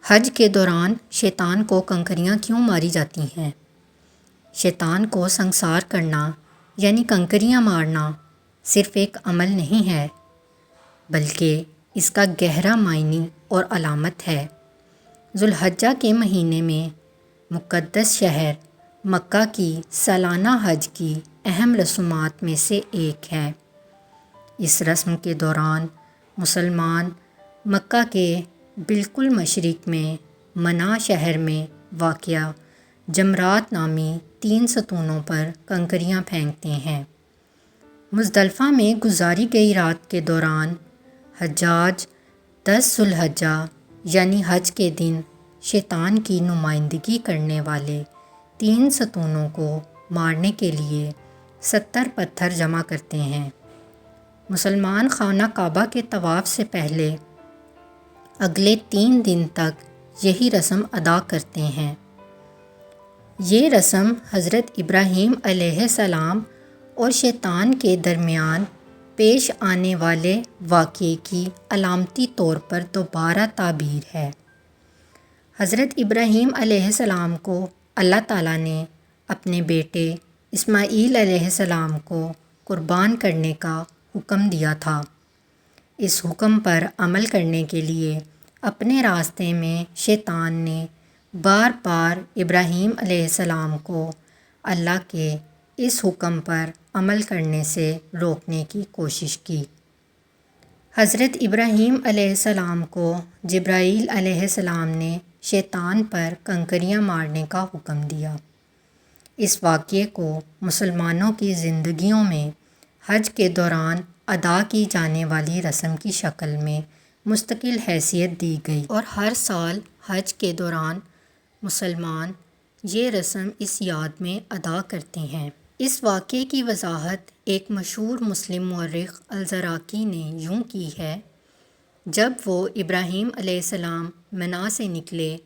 حج کے دوران شیطان کو کنکریاں کیوں ماری جاتی ہیں؟ شیطان کو سنسار کرنا یعنی کنکریاں مارنا صرف ایک عمل نہیں ہے بلکہ اس کا گہرا معنی اور علامت ہے۔ ذو الحجہ کے مہینے میں مقدس شہر مکہ کی سالانہ حج کی اہم رسومات میں سے ایک ہے۔ اس رسم کے دوران مسلمان مکہ کے بالکل مشرق میں منا شہر میں واقع جمرات نامی 3 ستونوں پر کنکریاں پھینکتے ہیں۔ مزدلفہ میں گزاری گئی رات کے دوران حجاج 10 ذو الحجہ یعنی حج کے دن شیطان کی نمائندگی کرنے والے 3 ستونوں کو مارنے کے لیے 70 پتھر جمع کرتے ہیں۔ مسلمان خانہ کعبہ کے طواف سے پہلے اگلے 3 دن تک یہی رسم ادا کرتے ہیں۔ یہ رسم حضرت ابراہیم علیہ السلام اور شیطان کے درمیان پیش آنے والے واقعے کی علامتی طور پر دوبارہ تعبیر ہے۔ حضرت ابراہیم علیہ السلام کو اللہ تعالیٰ نے اپنے بیٹے اسماعیل علیہ السلام کو قربان کرنے کا حکم دیا تھا۔ اس حکم پر عمل کرنے کے لیے اپنے راستے میں شیطان نے بار بار ابراہیم علیہ السلام کو اللہ کے اس حکم پر عمل کرنے سے روکنے کی کوشش کی۔ حضرت ابراہیم علیہ السلام کو جبرائیل علیہ السلام نے شیطان پر کنکریاں مارنے کا حکم دیا۔ اس واقعے کو مسلمانوں کی زندگیوں میں حج کے دوران ادا کی جانے والی رسم کی شکل میں مستقل حیثیت دی گئی اور ہر سال حج کے دوران مسلمان یہ رسم اس یاد میں ادا کرتے ہیں۔ اس واقعے کی وضاحت ایک مشہور مسلم مورخ الزراقی نے یوں کی ہے: جب وہ ابراہیم علیہ السلام منا سے نکلے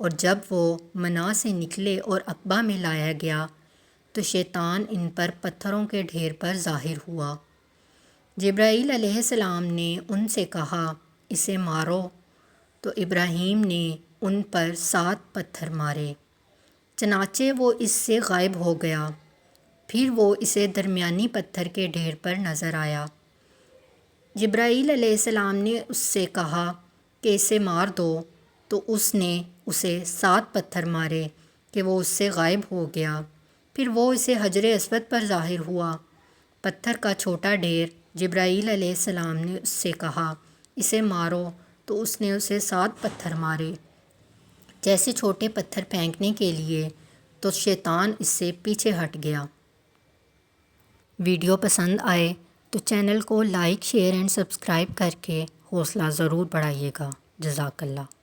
اور جب وہ منا سے نکلے اور عقبہ میں لایا گیا تو شیطان ان پر پتھروں کے ڈھیر پر ظاہر ہوا۔ جبرائیل علیہ السلام نے ان سے کہا، اسے مارو، تو ابراہیم نے ان پر 7 پتھر مارے، چنانچہ وہ اس سے غائب ہو گیا۔ پھر وہ اسے درمیانی پتھر کے ڈھیر پر نظر آیا۔ جبرائیل علیہ السلام نے اس سے کہا کہ اسے مار دو، تو اس نے اسے 7 پتھر مارے کہ وہ اس سے غائب ہو گیا۔ پھر وہ اسے حجر اسود پر ظاہر ہوا۔ پتھر کا چھوٹا ڈھیر، جبرائیل علیہ السلام نے اس سے کہا، اسے مارو، تو اس نے اسے 7 پتھر مارے جیسے چھوٹے پتھر پھینکنے کے لیے، تو شیطان اس سے پیچھے ہٹ گیا۔ ویڈیو پسند آئے تو چینل کو لائک، شیئر اینڈ سبسکرائب کر کے حوصلہ ضرور بڑھائیے گا۔ جزاک اللہ۔